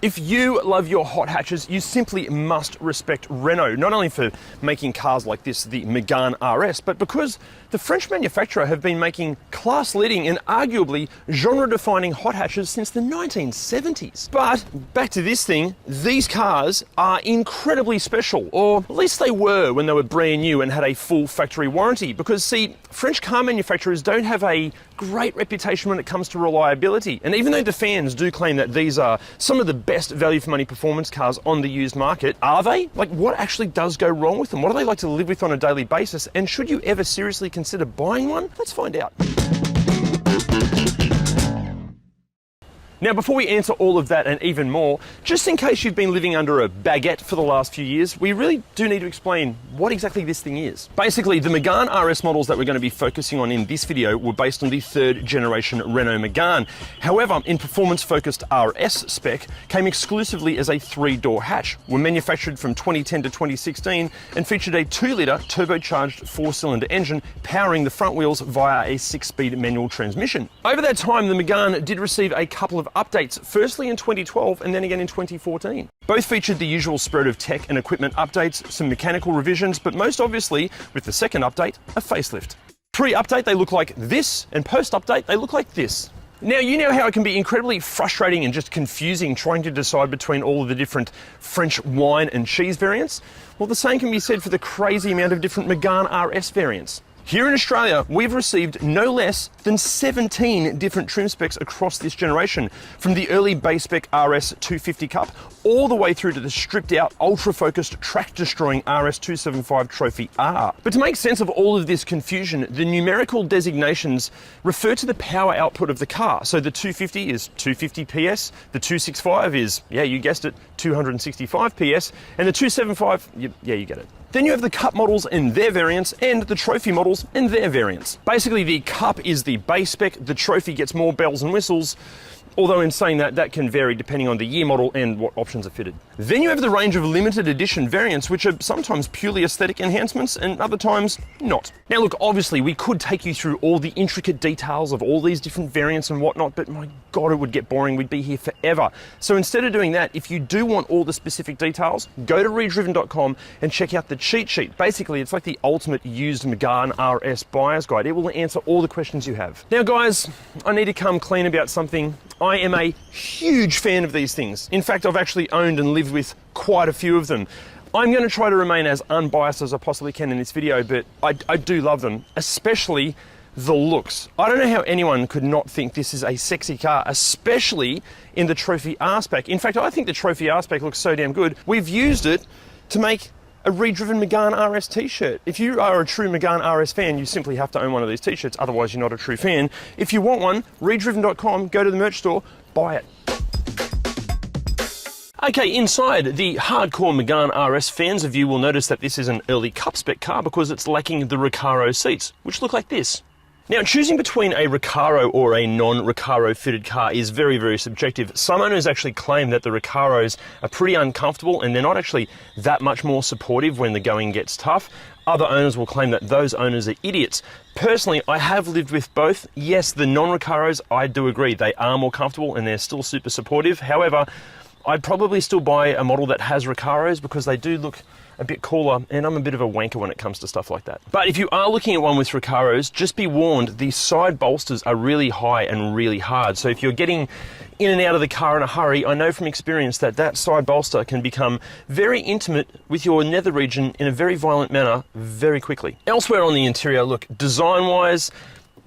If you love your hot hatches, you simply must respect Renault, not only for making cars like this, the Megane RS, but because the French manufacturer have been making class-leading and arguably genre-defining hot hatches since the 1970s. But back to this thing, these cars are incredibly special, or at least they were when they were brand new and had a full factory warranty, because see, French car manufacturers don't have a great reputation when it comes to reliability. And even though the fans do claim that these are some of the best value for money performance cars on the used market, are they? Like, what actually does go wrong with them? What do they like to live with on a daily basis? And should you ever seriously consider buying one? Let's find out. Now, before we answer all of that and even more, just in case you've been living under a baguette for the last few years, we really do need to explain what exactly this thing is. Basically, the Megane RS models that we're going to be focusing on in this video were based on the third generation Renault Megane. However, in performance-focused RS spec, came exclusively as a 3-door hatch, were manufactured from 2010 to 2016, and featured a 2-litre turbocharged 4-cylinder engine powering the front wheels via a 6-speed manual transmission. Over that time, the Megane did receive a couple of updates, firstly in 2012 and then again in 2014. Both featured the usual spread of tech and equipment updates, some mechanical revisions, but most obviously, with the second update, a facelift. Pre-update they look like this, and post-update they look like this. Now, you know how it can be incredibly frustrating and just confusing trying to decide between all of the different French wine and cheese variants? Well, the same can be said for the crazy amount of different Megane RS variants. Here in Australia, we've received no less than 17 different trim specs across this generation, from the early base spec RS 250 Cup all the way through to the stripped out, ultra-focused, track-destroying RS 275 Trophy R. But to make sense of all of this confusion, the numerical designations refer to the power output of the car. So the 250 is 250 PS, the 265 is, yeah, you guessed it, 265 PS, and the 275, yeah, you get it. Then you have the Cup models and their variants, and the Trophy models and their variants. Basically, the Cup is the base spec, the Trophy gets more bells and whistles, although in saying that, that can vary depending on the year model and what options are fitted. Then you have the range of limited edition variants, which are sometimes purely aesthetic enhancements and other times not. Now look, obviously we could take you through all the intricate details of all these different variants and whatnot, but my God, it would get boring. We'd be here forever. So instead of doing that, if you do want all the specific details, go to ReDriven.com and check out the cheat sheet. Basically, it's like the ultimate used Megane RS buyer's guide. It will answer all the questions you have. Now guys, I need to come clean about something. I am a huge fan of these things. In fact, I've actually owned and lived with quite a few of them. I'm going to try to remain as unbiased as I possibly can in this video, but I do love them, especially the looks. I don't know how anyone could not think this is a sexy car, especially in the Trophy R spec. In fact, I think the Trophy R spec looks so damn good. We've used it to make a ReDriven Megane RS t-shirt. If you are a true Megane RS fan, you simply have to own one of these t-shirts, otherwise you're not a true fan. If you want one, ReDriven.com, go to the merch store, buy it. Okay, inside, the hardcore Megane RS fans of you will notice that this is an early Cup spec car because it's lacking the Recaro seats, which look like this. Now, choosing between a Recaro or a non-Recaro fitted car is very, very subjective. Some owners actually claim that the Recaros are pretty uncomfortable and they're not actually that much more supportive when the going gets tough. Other owners will claim that those owners are idiots. Personally, I have lived with both. Yes, the non-Recaros, I do agree, they are more comfortable and they're still super supportive. However, I'd probably still buy a model that has Recaros because they do look a bit cooler, and I'm a bit of a wanker when it comes to stuff like that. But if you are looking at one with Recaros, just be warned, the side bolsters are really high and really hard. So if you're getting in and out of the car in a hurry, I know from experience that that side bolster can become very intimate with your nether region in a very violent manner very quickly. Elsewhere on the interior, look, design-wise,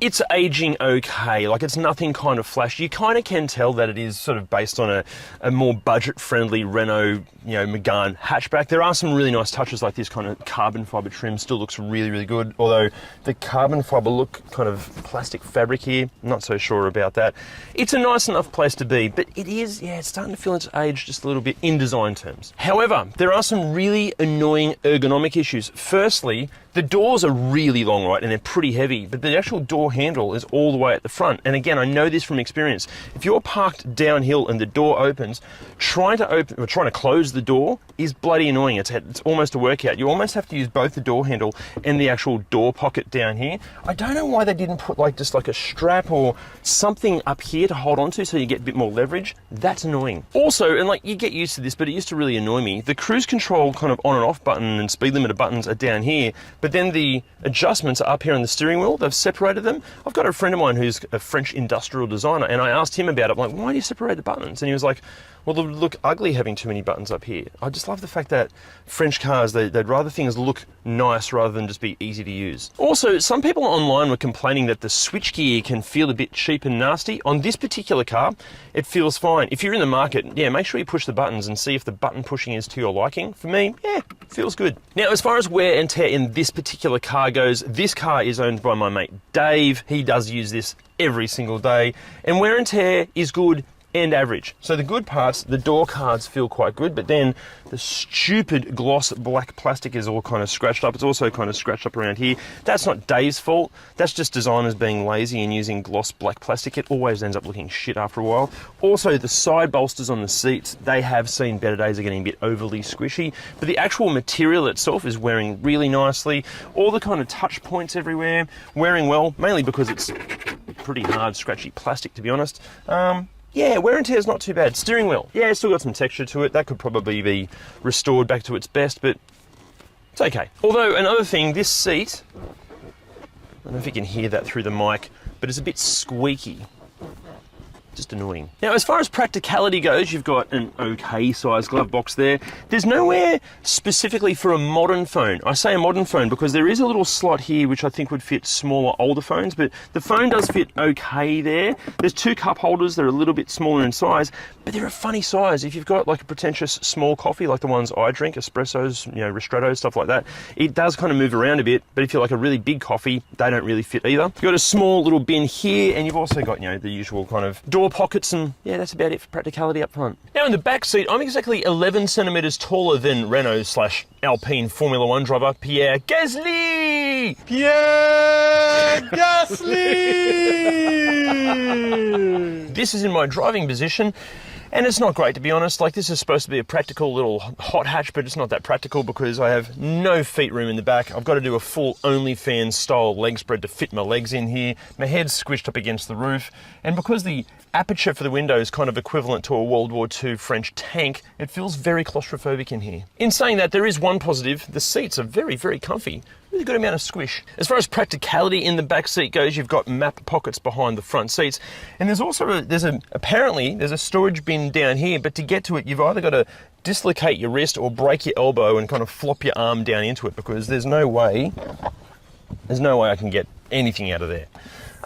it's aging okay, like it's nothing kind of flash. You kind of can tell that it is sort of based on a more budget-friendly Renault, Megane hatchback. There are some really nice touches like this kind of carbon fiber trim, still looks really, really good. Although the carbon fiber look kind of plastic fabric here, not so sure about that. It's a nice enough place to be, but it is, yeah, it's starting to feel its age just a little bit in design terms. However, there are some really annoying ergonomic issues. Firstly, the doors are really long, right, and they're pretty heavy, but the actual door door handle is all the way at the front. And again, I know this from experience. If you're parked downhill and the door opens, trying to close the door is bloody annoying. It's almost a workout. You almost have to use both the door handle and the actual door pocket down here. I don't know why they didn't put just like a strap or something up here to hold onto so you get a bit more leverage. That's annoying. Also, and you get used to this, but it used to really annoy me, the cruise control kind of on and off button and speed limiter buttons are down here, but then the adjustments are up here on the steering wheel. They've separated them. I've got a friend of mine who's a French industrial designer, and I asked him about it. I'm like, why do you separate the buttons? And he was like, well, they look ugly having too many buttons up here. I just love the fact that French cars, they'd rather things look nice rather than just be easy to use. Also, some people online were complaining that the switchgear can feel a bit cheap and nasty. On this particular car, it feels fine. If you're in the market, yeah, make sure you push the buttons and see if the button pushing is to your liking. For me, yeah, feels good. Now, as far as wear and tear in this particular car goes, this car is owned by my mate Dave. He does use this every single day, and wear and tear is good and average. So the good parts, the door cards feel quite good, but then the stupid gloss black plastic is all kind of scratched up. It's also kind of scratched up around here. That's not Dave's fault. That's just designers being lazy and using gloss black plastic. It always ends up looking shit after a while. Also, the side bolsters on the seats, they have seen better days, are getting a bit overly squishy, but the actual material itself is wearing really nicely. All the kind of touch points everywhere, wearing well, mainly because it's pretty hard, scratchy plastic, to be honest. Yeah, wear and tear is not too bad. Steering wheel, yeah, it's still got some texture to it. That could probably be restored back to its best, but it's okay. Although, another thing, this seat, I don't know if you can hear that through the mic, but it's a bit squeaky. Just annoying. Now, as far as practicality goes, you've got an okay sized glove box there. There's nowhere specifically for a modern phone. I say a modern phone because there is a little slot here which I think would fit smaller, older phones, but the phone does fit okay there. There's two cup holders that are a little bit smaller in size, but they're a funny size. If you've got like a pretentious small coffee like the ones I drink, espressos, ristrettos, stuff like that, it does kind of move around a bit, but if you're like a really big coffee, they don't really fit either. You've got a small little bin here, and you've also got, the usual kind of door pockets, and yeah, that's about it for practicality up front. Now in the back seat, I'm exactly 11 centimeters taller than Renault/Alpine Formula One driver Pierre Gasly! Pierre Gasly! This is in my driving position, and it's not great, to be honest. This is supposed to be a practical little hot hatch, but it's not that practical because I have no feet room in the back. I've got to do a full OnlyFans style leg spread to fit my legs in here. My head's squished up against the roof, and because the aperture for the window is kind of equivalent to a World War II French tank, it feels very claustrophobic in here. In saying that, there is one positive. The seats are very, very comfy. Really good amount of squish. As far as practicality in the back seat goes, you've got map pockets behind the front seats, and there's also apparently there's a storage bin down here, but to get to it, you've either got to dislocate your wrist or break your elbow and kind of flop your arm down into it, because there's no way I can get anything out of there.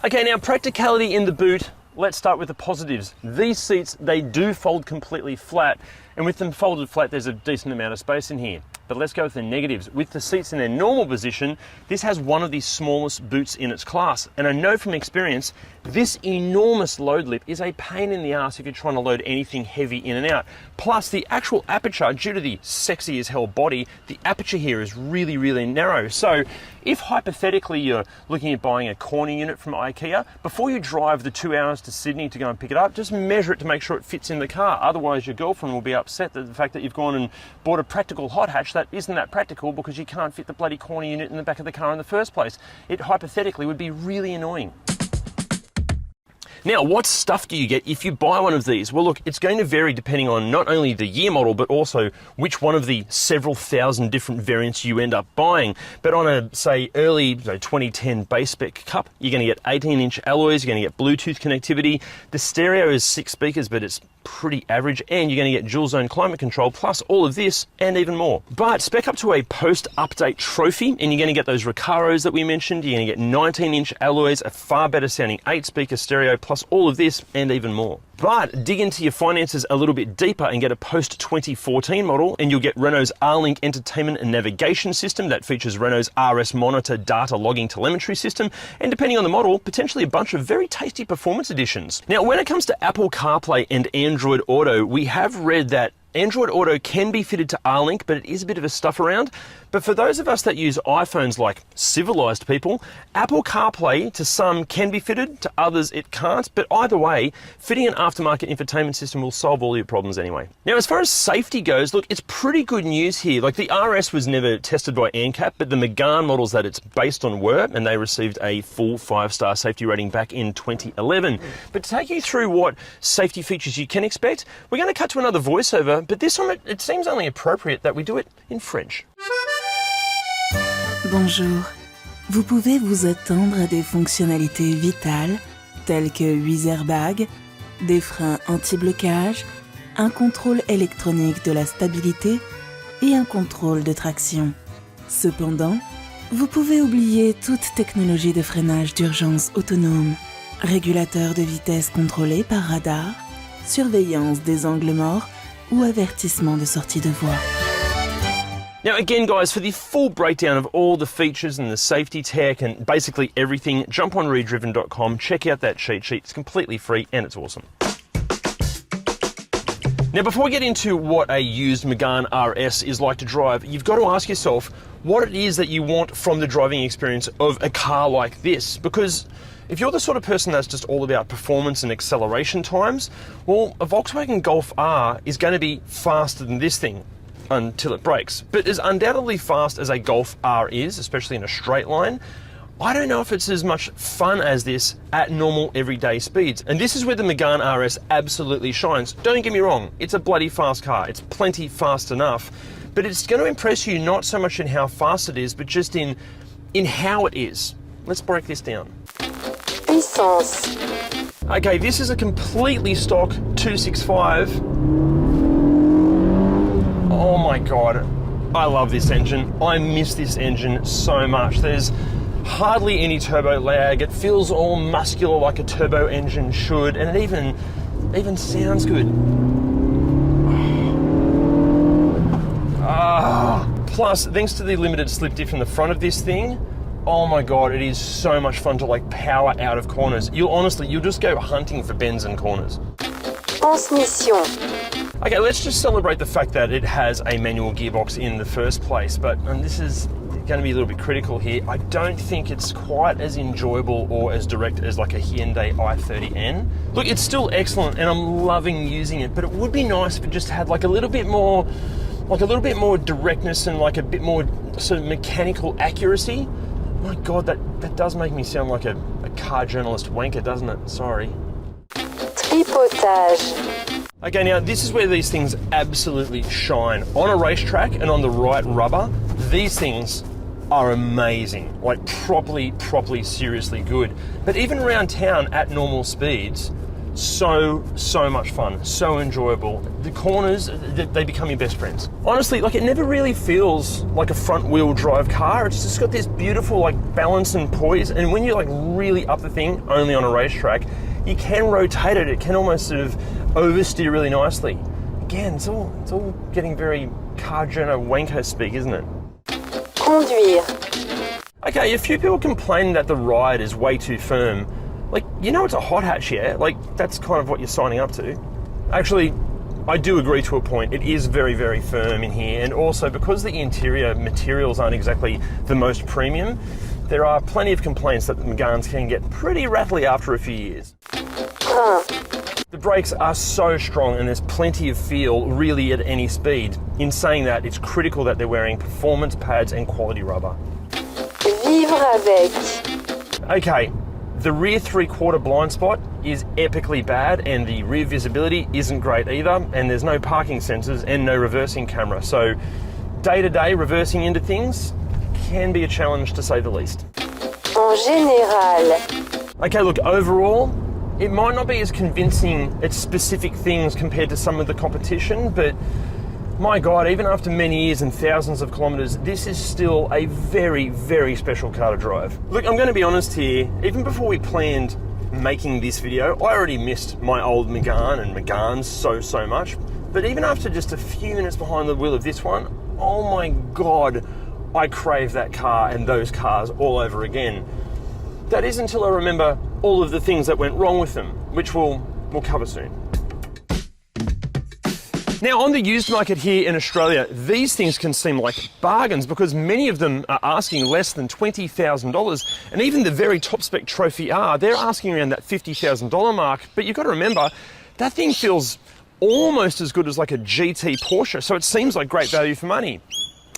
Okay, now practicality in the boot. Let's start with the positives. These seats, they do fold completely flat, and with them folded flat, there's a decent amount of space in here. But let's go with the negatives. With the seats in their normal position, this has one of the smallest boots in its class. And I know from experience, this enormous load lip is a pain in the ass if you're trying to load anything heavy in and out. Plus, the actual aperture, due to the sexy as hell body, the aperture here is really, really narrow. So if hypothetically you're looking at buying a corner unit from IKEA, before you drive the 2 hours to Sydney to go and pick it up, just measure it to make sure it fits in the car. Otherwise, your girlfriend will be upset at the fact that you've gone and bought a practical hot hatch that isn't that practical because you can't fit the bloody corner unit in the back of the car in the first place. It hypothetically would be really annoying. Now, what stuff do you get if you buy one of these? Well, look, it's going to vary depending on not only the year model, but also which one of the several thousand different variants you end up buying. But on a, say, early 2010 base spec Cup, you're going to get 18-inch alloys, you're going to get Bluetooth connectivity. The stereo is 6 speakers, but it's pretty average, and you're going to get dual zone climate control, plus all of this and even more. But spec up to a post-update trophy, and you're going to get those Recaros that we mentioned. You're going to get 19-inch alloys, a far better sounding 8-speaker stereo, plus all of this and even more. But dig into your finances a little bit deeper and get a post-2014 model, and you'll get Renault's R-Link entertainment and navigation system that features Renault's RS monitor data logging telemetry system, and depending on the model, potentially a bunch of very tasty performance additions. Now, when it comes to Apple CarPlay and Android Auto, we have read that Android Auto can be fitted to R-Link, but it is a bit of a stuff around. But for those of us that use iPhones like civilized people, Apple CarPlay to some can be fitted, to others it can't. But either way, fitting an aftermarket infotainment system will solve all your problems anyway. Now, as far as safety goes, look, it's pretty good news here. Like, the RS was never tested by ANCAP, but the Megane models that it's based on were, and they received a full 5-star safety rating back in 2011. But to take you through what safety features you can expect, we're going to cut to another voiceover, but this one it seems only appropriate that we do it in French. Bonjour. Vous pouvez vous attendre à des fonctionnalités vitales telles que 8 airbags, des freins anti-blocage, un contrôle électronique de la stabilité et un contrôle de traction. Cependant, vous pouvez oublier toute technologie de freinage d'urgence autonome, régulateur de vitesse contrôlé par radar, surveillance des angles morts ou avertissement de sortie de voie. Now again, guys, for the full breakdown of all the features and the safety tech and basically everything, jump on ReDriven.com, check out that cheat sheet. It's completely free and it's awesome. Now, before we get into what a used Megane RS is like to drive, you've got to ask yourself what it is that you want from the driving experience of a car like this. Because if you're the sort of person that's just all about performance and acceleration times, well, a Volkswagen Golf R is going to be faster than this thing until it breaks, but as undoubtedly fast as a Golf R is, especially in a straight line, I don't know if it's as much fun as this at normal everyday speeds. And this is where the Megane RS absolutely shines. Don't get me wrong, it's a bloody fast car. It's plenty fast enough, but it's going to impress you not so much in how fast it is, but just in how it is. Let's break this down. Puissance. Okay, this is a completely stock 265. Oh my God, I love this engine. I miss this engine so much. There's hardly any turbo lag. It feels all muscular like a turbo engine should, and it even sounds good. Plus, thanks to the limited slip diff in the front of this thing, oh my God, it is so much fun to like power out of corners. You'll just go hunting for bends and corners. Transmission. Okay, let's just celebrate the fact that it has a manual gearbox in the first place, but this is going to be a little bit critical here. I don't think it's quite as enjoyable or as direct as like a Hyundai i30N. Look, it's still excellent and I'm loving using it, but it would be nice if it just had like a little bit more directness and like a bit more sort of mechanical accuracy. My God, that does make me sound like a car journalist wanker, doesn't it? Sorry. Tripotage. Okay, now this is where these things absolutely shine. On a racetrack and on the right rubber, these things are amazing, like properly seriously good. But even around town at normal speeds, so much fun, so enjoyable. The corners, they become your best friends. Honestly, like, it never really feels like a front wheel drive car. It's just got this beautiful like balance and poise, and when you like really up the thing only on a racetrack, you can rotate it. It can almost sort of oversteer really nicely. Again, it's all getting very car journo wanker speak, isn't it? Conduire. Okay, a few people complain that the ride is way too firm. Like, you know, it's a hot hatch, yeah? Like, that's kind of what you're signing up to. Actually, I do agree to a point. It is very firm in here, and also because the interior materials aren't exactly the most premium, there are plenty of complaints that the Meganes can get pretty rattly after a few years. The brakes are so strong and there's plenty of feel really at any speed. In saying that, it's critical that they're wearing performance pads and quality rubber. Vivre avec. Okay, the rear 3/4 blind spot is epically bad, and the rear visibility isn't great either, and there's no parking sensors and no reversing camera. So day-to-day reversing into things can be a challenge to say the least. En général. Okay, look, overall, it might not be as convincing at specific things compared to some of the competition, but my God, even after many years and thousands of kilometres, this is still a very special car to drive. Look, I'm going to be honest here, even before we planned making this video, I already missed my old Megane and Meganes so much, but even after just a few minutes behind the wheel of this one, oh my God, I crave that car and those cars all over again. That is until I remember all of the things that went wrong with them, which we'll cover soon. Now, on the used market here in Australia, these things can seem like bargains because many of them are asking less than $20,000, and even the very top spec Trophy R, they're asking around that $50,000 mark. But you've got to remember, that thing feels almost as good as like a GT Porsche, so it seems like great value for money.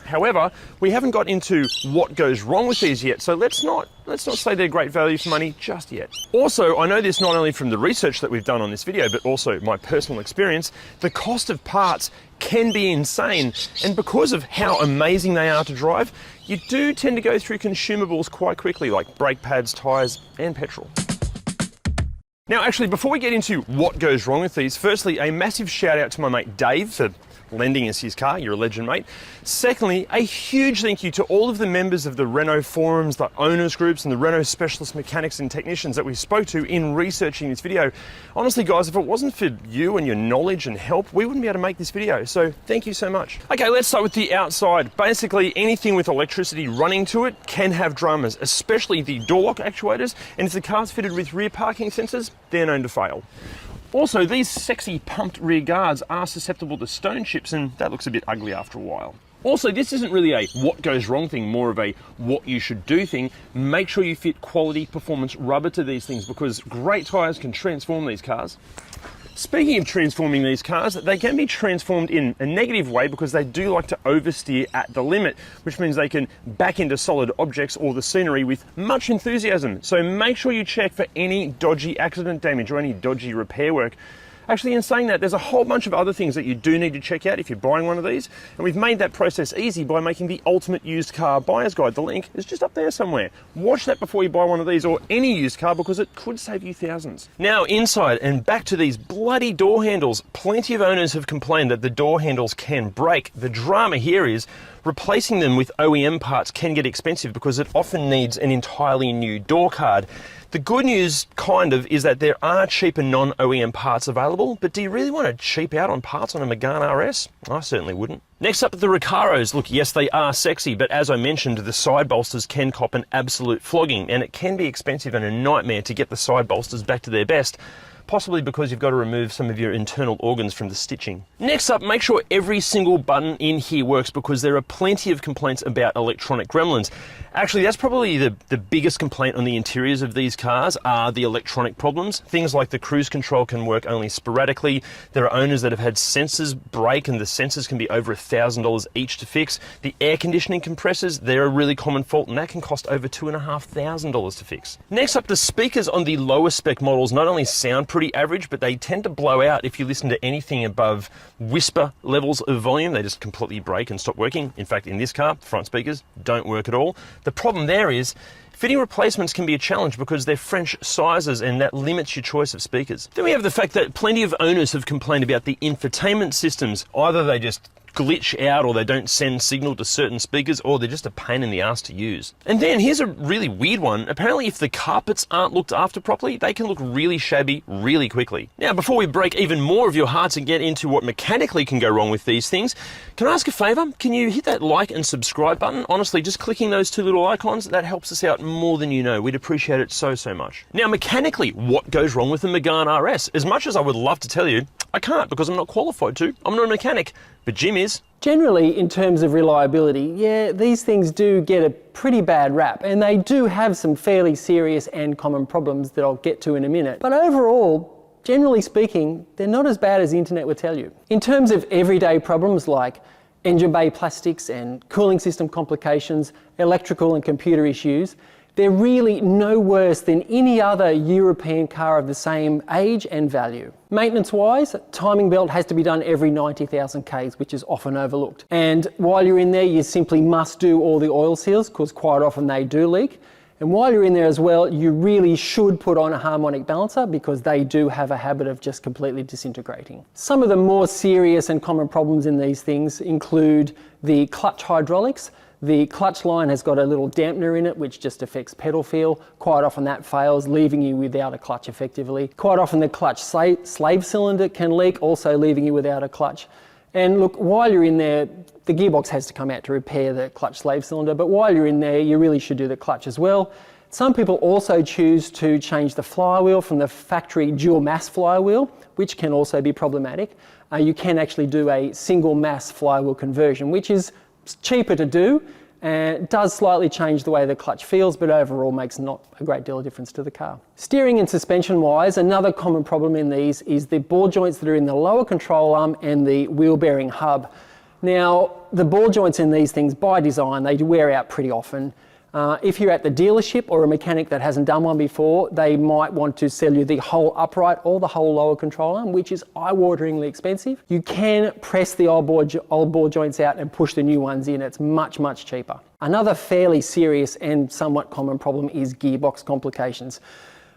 However, we haven't got into what goes wrong with these yet, so let's not say they're great value for money just yet. Also, I know this not only from the research that we've done on this video, but also my personal experience, the cost of parts can be insane, and because of how amazing they are to drive, you do tend to go through consumables quite quickly, like brake pads, tyres, and petrol. Now, actually, before we get into what goes wrong with these, firstly, a massive shout out to my mate Dave for lending us his car. You're a legend, mate. Secondly, a huge thank you to all of the members of the Renault forums, the owners groups, and the Renault specialist mechanics and technicians that we spoke to in researching this video. Honestly, guys, if it wasn't for you and your knowledge and help, we wouldn't be able to make this video, so thank you so much. Okay, let's start with the outside. Basically, anything with electricity running to it can have dramas, especially the door lock actuators, and if the car's fitted with rear parking sensors, they're known to fail. Also, these sexy pumped rear guards are susceptible to stone chips, and that looks a bit ugly after a while. Also, this isn't really a what goes wrong thing, more of a what you should do thing. Make sure you fit quality performance rubber to these things because great tyres can transform these cars. Speaking of transforming these cars, they can be transformed in a negative way because they do like to oversteer at the limit, which means they can back into solid objects or the scenery with much enthusiasm. So make sure you check for any dodgy accident damage or any dodgy repair work. Actually, in saying that, there's a whole bunch of other things that you do need to check out if you're buying one of these, and we've made that process easy by making the ultimate used car buyer's guide. The link is just up there somewhere. Watch that before you buy one of these or any used car because it could save you thousands. Now, inside and back to these bloody door handles. Plenty of owners have complained that the door handles can break. The drama here is replacing them with OEM parts can get expensive because it often needs an entirely new door card. The good news, kind of, is that there are cheaper non-OEM parts available, but do you really want to cheap out on parts on a Megane RS? I certainly wouldn't. Next up, the Recaros. Look, yes, they are sexy, but as I mentioned, the side bolsters can cop an absolute flogging, and it can be expensive and a nightmare to get the side bolsters back to their best. Possibly because you've got to remove some of your internal organs from the stitching. Next up, make sure every single button in here works because there are plenty of complaints about electronic gremlins. Actually, that's probably the biggest complaint on the interiors of these cars are the electronic problems. Things like the cruise control can work only sporadically. There are owners that have had sensors break and the sensors can be over $1,000 each to fix. The air conditioning compressors, they're a really common fault and that can cost over $2,500 to fix. Next up, the speakers on the lower spec models not only sound pretty average, but they tend to blow out if you listen to anything above whisper levels of volume. They just completely break and stop working. In fact, in this car, front speakers don't work at all. The problem there is fitting replacements can be a challenge because they're French sizes and that limits your choice of speakers. Then we have the fact that plenty of owners have complained about the infotainment systems. Either they just glitch out or they don't send signal to certain speakers or they're just a pain in the ass to use. And then here's a really weird one. Apparently if the carpets aren't looked after properly, they can look really shabby really quickly. Now before we break even more of your hearts and get into what mechanically can go wrong with these things, can I ask a favour? Can you hit that like and subscribe button? Honestly, just clicking those two little icons, that helps us out more than you know. We'd appreciate it so much. Now mechanically, what goes wrong with the Megane RS? As much as I would love to tell you, I can't because I'm not qualified to. I'm not a mechanic, but Jim is. Generally, in terms of reliability, yeah, these things do get a pretty bad rap, and they do have some fairly serious and common problems that I'll get to in a minute. But overall, generally speaking, they're not as bad as the internet would tell you. In terms of everyday problems like engine bay plastics and cooling system complications, electrical and computer issues, they're really no worse than any other European car of the same age and value. Maintenance-wise, timing belt has to be done every 90,000 Ks, which is often overlooked. And while you're in there, you simply must do all the oil seals, because quite often they do leak. And while you're in there as well, you really should put on a harmonic balancer because they do have a habit of just completely disintegrating. Some of the more serious and common problems in these things include the clutch hydraulics. The clutch line has got a little dampener in it which just affects pedal feel. Quite often that fails, leaving you without a clutch effectively. Quite often the clutch slave cylinder can leak, also leaving you without a clutch. And look, while you're in there, the gearbox has to come out to repair the clutch slave cylinder, but while you're in there, you really should do the clutch as well. Some people also choose to change the flywheel from the factory dual mass flywheel, which can also be problematic. you can actually do a single mass flywheel conversion, which is cheaper to do and does slightly change the way the clutch feels, but overall makes not a great deal of difference to the car. Steering and suspension wise, another common problem in these is the ball joints that are in the lower control arm and the wheel bearing hub. Now, the ball joints in these things by design, they wear out pretty often. If you're at the dealership or a mechanic that hasn't done one before, they might want to sell you the whole upright or the whole lower control arm, which is eye-wateringly expensive. You can press the old ball joints out and push the new ones in. It's much, much cheaper. Another fairly serious and somewhat common problem is gearbox complications.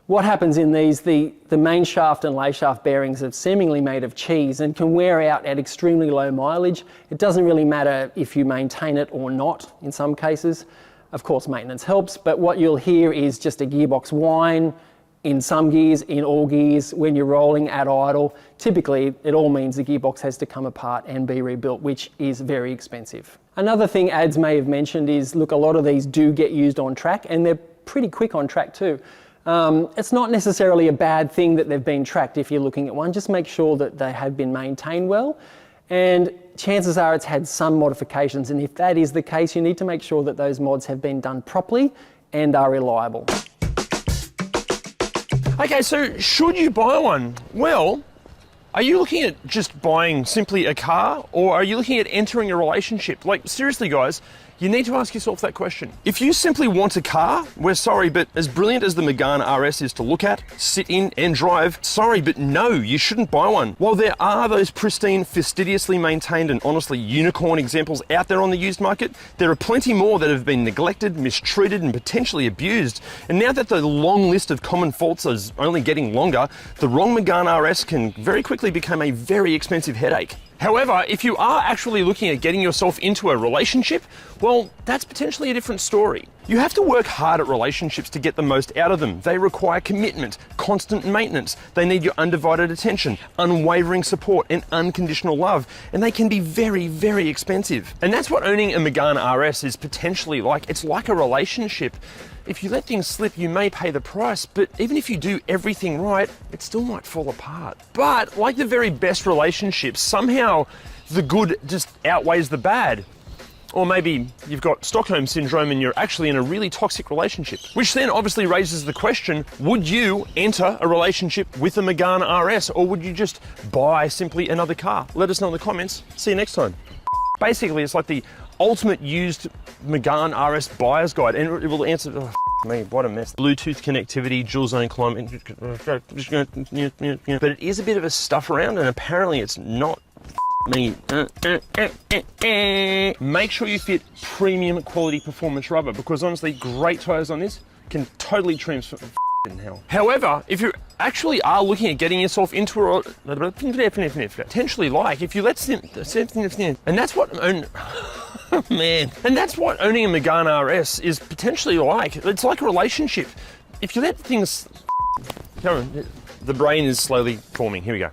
What happens in these, the main shaft and lay shaft bearings are seemingly made of cheese and can wear out at extremely low mileage. It doesn't really matter if you maintain it or not in some cases. Of course, maintenance helps, but what you'll hear is just a gearbox whine in some gears, in all gears, when you're rolling at idle. Typically, it all means the gearbox has to come apart and be rebuilt, which is very expensive. Another thing ads may have mentioned is, look, a lot of these do get used on track, and they're pretty quick on track too. It's not necessarily a bad thing that they've been tracked if you're looking at one. Just make sure that they have been maintained well. And chances are it's had some modifications, and if that is the case, you need to make sure that those mods have been done properly and are reliable. Okay, so should you buy one? Well, are you looking at just buying simply a car, or are you looking at entering a relationship? Like, seriously guys, you need to ask yourself that question. If you simply want a car, we're sorry, but as brilliant as the Megane RS is to look at, sit in and drive, sorry, but no, you shouldn't buy one. While there are those pristine, fastidiously maintained and honestly unicorn examples out there on the used market, there are plenty more that have been neglected, mistreated and potentially abused. And now that the long list of common faults is only getting longer, the wrong Megane RS can very quickly become a very expensive headache. However, if you are actually looking at getting yourself into a relationship, well, that's potentially a different story. You have to work hard at relationships to get the most out of them. They require commitment, constant maintenance. They need your undivided attention, unwavering support, and unconditional love. And they can be very, very expensive. And that's what owning a Megane RS is potentially like. It's like a relationship. If you let things slip, you may pay the price, but even if you do everything right, it still might fall apart. But like the very best relationships, somehow the good just outweighs the bad. Or maybe you've got Stockholm Syndrome and you're actually in a really toxic relationship. Which then obviously raises the question, would you enter a relationship with a Megane RS, or would you just buy simply another car? Let us know in the comments. See you next time. Basically, it's like the ultimate used Megane RS buyer's guide, and it will answer, oh, me, what a mess. Bluetooth connectivity, dual zone climate, but it is a bit of a stuff around, and apparently it's not me. Make sure you fit premium quality performance rubber, because honestly, great tires on this can totally transfer hell. However, if you actually are looking at getting yourself into a potentially, like if you let and that's what man, and that's what owning a Megane RS is potentially like. It's like a relationship. If you let things, the brain is slowly forming. Here we go.